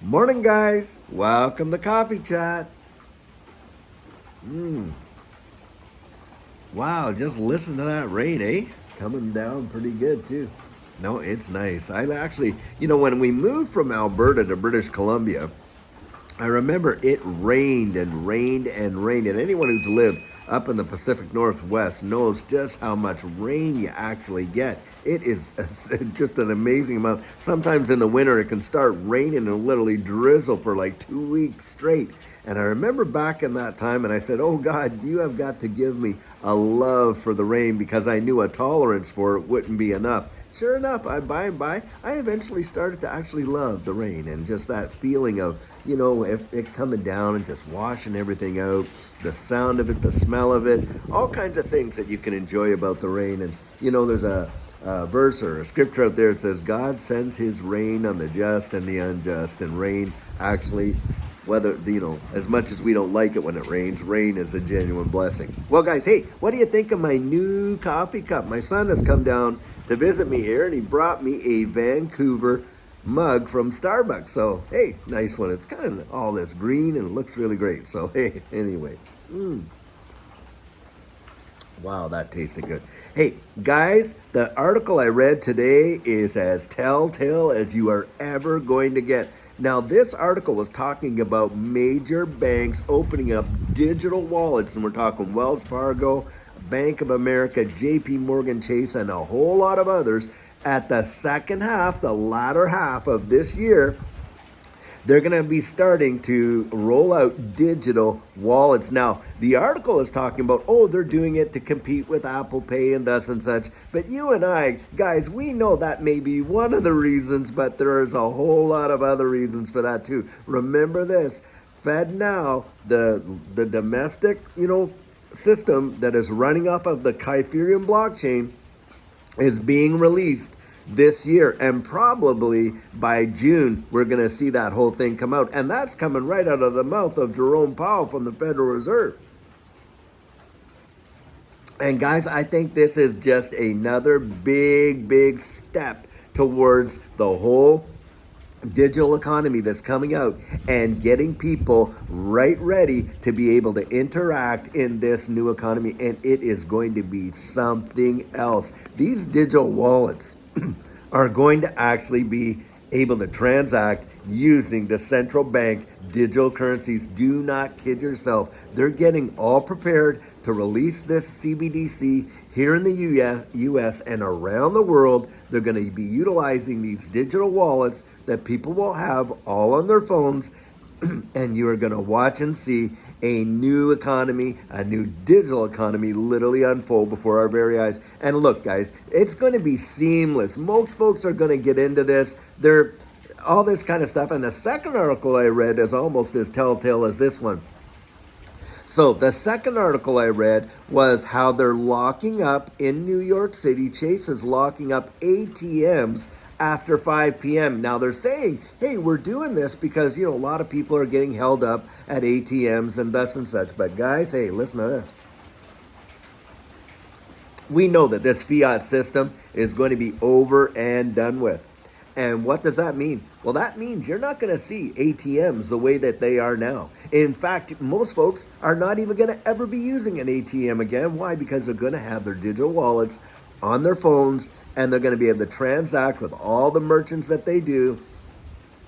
Morning, guys. Welcome to Coffee Chat. Wow, just listen to that rain, eh? Coming down pretty good, too. No, it's nice. I actually, when we moved from Alberta to British Columbia, I remember it rained and rained and rained. And anyone who's lived up in the Pacific Northwest knows just how much rain you actually get. It is just an amazing amount. Sometimes in the winter, it can start raining and literally drizzle for like 2 weeks straight. And I remember back in that time, and I said, "Oh God, you have got to give me a love for the rain," because I knew a tolerance for it wouldn't be enough. Sure enough, by and by, I eventually started to actually love the rain and just that feeling of, it coming down and just washing everything out, the sound of it, the smell of it, all kinds of things that you can enjoy about the rain. And, there's a verse or a scripture out there that says, God sends his rain on the just and the unjust, and rain actually, whether, as much as we don't like it when it rains, rain is a genuine blessing. Well, guys, hey, what do you think of my new coffee cup? My son has come down to visit me here, and he brought me a Vancouver mug from Starbucks. So, hey, nice one. It's kind of all this green, and it looks really great. So, hey, anyway. Wow, that tasted good. Hey, guys, the article I read today is as telltale as you are ever going to get. Now, this article was talking about major banks opening up digital wallets, and we're talking Wells Fargo, Bank of America, JP Morgan Chase, and a whole lot of others. At the second half, the latter half of this year, they're going to be starting to roll out digital wallets. Now, the article is talking about, they're doing it to compete with Apple Pay and thus and such. But you and I, guys, we know that may be one of the reasons, but there's a whole lot of other reasons for that too. Remember this, FedNow, the domestic, system that is running off of the Ethereum blockchain, is being released this year, and probably by June we're going to see that whole thing come out, and that's coming right out of the mouth of Jerome Powell from the Federal Reserve. And guys, I think this is just another big step towards the whole digital economy that's coming out and getting people right ready to be able to interact in this new economy, and it is going to be something else. These digital wallets are going to actually be able to transact using the central bank digital currencies. Do not kid yourself. They're getting all prepared to release this CBDC here in the US and around the world. They're going to be utilizing these digital wallets that people will have all on their phones, and you are going to watch and see a new economy, a new digital economy literally unfold before our very eyes. And look, guys, it's going to be seamless. Most folks are going to get into this. They're all this kind of stuff. And the second article I read is almost as telltale as this one. So the second article I read was how they're locking up in New York City. Chase is locking up ATMs after 5 p.m. Now they're saying, hey, we're doing this because, a lot of people are getting held up at ATMs and thus and such. But guys, hey, listen to this. We know that this fiat system is going to be over and done with. And what does that mean? Well, that means you're not going to see ATMs the way that they are now. In fact, most folks are not even going to ever be using an ATM again. Why? Because they're going to have their digital wallets on their phones, and they're going to be able to transact with all the merchants that they do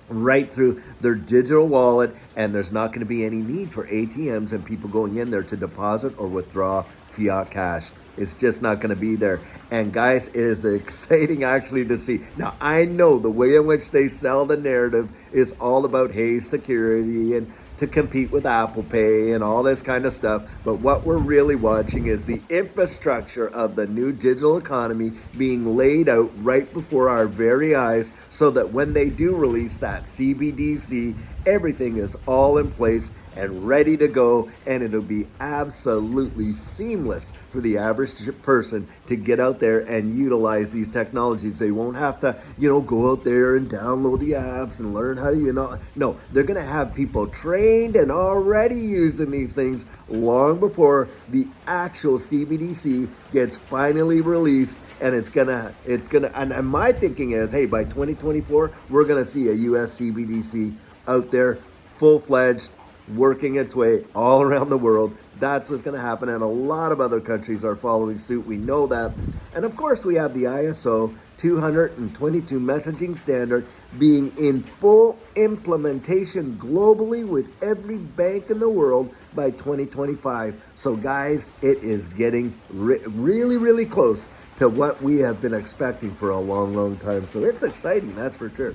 right through their digital wallet, and there's not going to be any need for ATMs and people going in there to deposit or withdraw fiat cash. It's just not going to be there. And guys, it is exciting actually to see. Now, I know the way in which they sell the narrative is all about, hey, security and to compete with Apple Pay and all this kind of stuff. But what we're really watching is the infrastructure of the new digital economy being laid out right before our very eyes, so that when they do release that CBDC, everything is all in place and ready to go, and it'll be absolutely seamless for the average person to get out there and utilize these technologies. They won't have to, go out there and download the apps and learn how to, no, they're going to have people trained and already using these things long before the actual CBDC gets finally released. And it's gonna, and my thinking is, hey, by 2024, we're gonna see a US CBDC out there, full-fledged, working its way all around the world. That's what's going to happen, and a lot of other countries are following suit. We know that. And of course, we have the ISO 222 messaging standard being in full implementation globally with every bank in the world by 2025. So guys, it is getting really, really close to what we have been expecting for a long, long time. So it's exciting, that's for sure.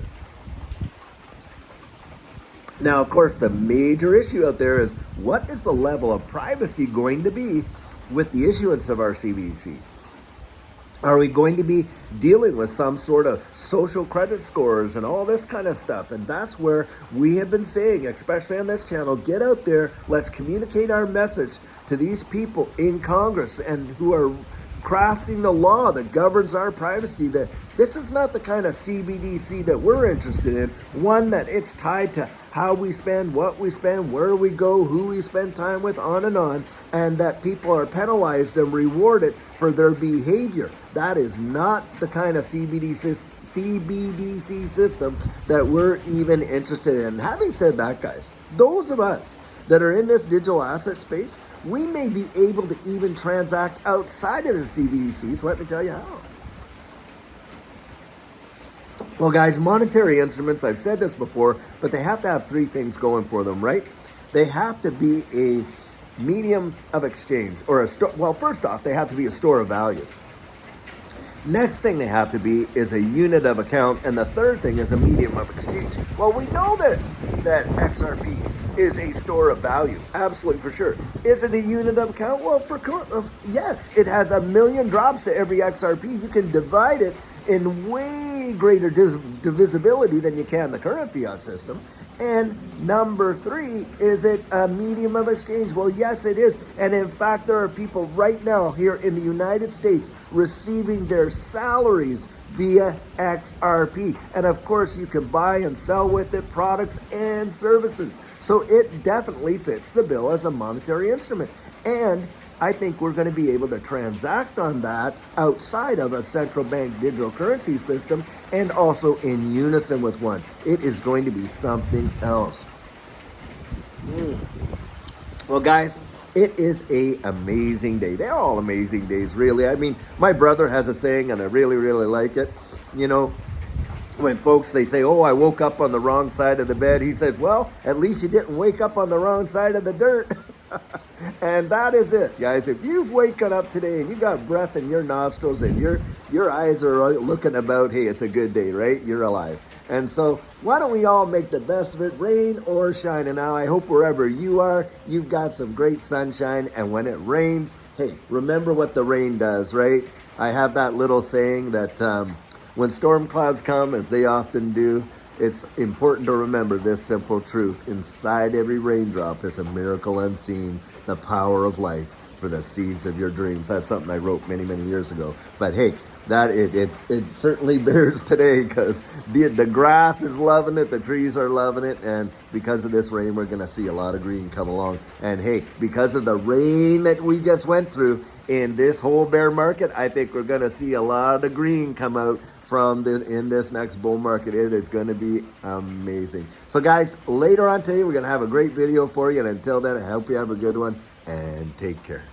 Now, of course, the major issue out there is what is the level of privacy going to be with the issuance of our CBDC? Are we going to be dealing with some sort of social credit scores and all this kind of stuff? And that's where we have been saying, especially on this channel, get out there, let's communicate our message to these people in Congress and who are crafting the law that governs our privacy, that this is not the kind of CBDC that we're interested in, one that it's tied to how we spend, what we spend, where we go, who we spend time with, on, and that people are penalized and rewarded for their behavior. That is not the kind of CBDC system that we're even interested in. Having said that, guys, those of us that are in this digital asset space, we may be able to even transact outside of the CBDCs. Let me tell you how. Well, guys, monetary instruments, I've said this before, but they have to have three things going for them, right? They have to be a medium of exchange, or a store. Well, first off, they have to be a store of value. Next thing they have to be is a unit of account, and the third thing is a medium of exchange. Well, we know that XRP is a store of value, absolutely, for sure. Is it a unit of account? Well, yes, it has 1 million drops to every XRP. You can divide it in way greater divisibility than you can the current fiat system. And number three, is it a medium of exchange? Well, yes, it is. And in fact, there are people right now here in the United States receiving their salaries via XRP. And of course, you can buy and sell with it products and services. So it definitely fits the bill as a monetary instrument. And I think we're going to be able to transact on that outside of a central bank digital currency system and also in unison with one. It is going to be something else. Well, guys, it is an amazing day. They're all amazing days, really. I mean, my brother has a saying, and I really, really like it. You know, when folks, they say, oh, I woke up on the wrong side of the bed, he says, well, at least you didn't wake up on the wrong side of the dirt. And that is it, guys. If you've woken up today and you got breath in your nostrils and your eyes are looking about, hey, it's a good day, right? You're alive. And so why don't we all make the best of it, rain or shine? And now I hope wherever you are, you've got some great sunshine. And when it rains, hey, remember what the rain does, right? I have that little saying that when storm clouds come, as they often do, it's important to remember this simple truth. Inside every raindrop is a miracle unseen, the power of life for the seeds of your dreams. That's something I wrote many, many years ago. But hey, that it certainly bears today, because the grass is loving it, the trees are loving it, and because of this rain, we're going to see a lot of green come along. And hey, because of the rain that we just went through in this whole bear market, I think we're going to see a lot of green come out in this next bull market. It is going to be amazing. So guys, later on today, we're going to have a great video for you. And until then, I hope you have a good one and take care.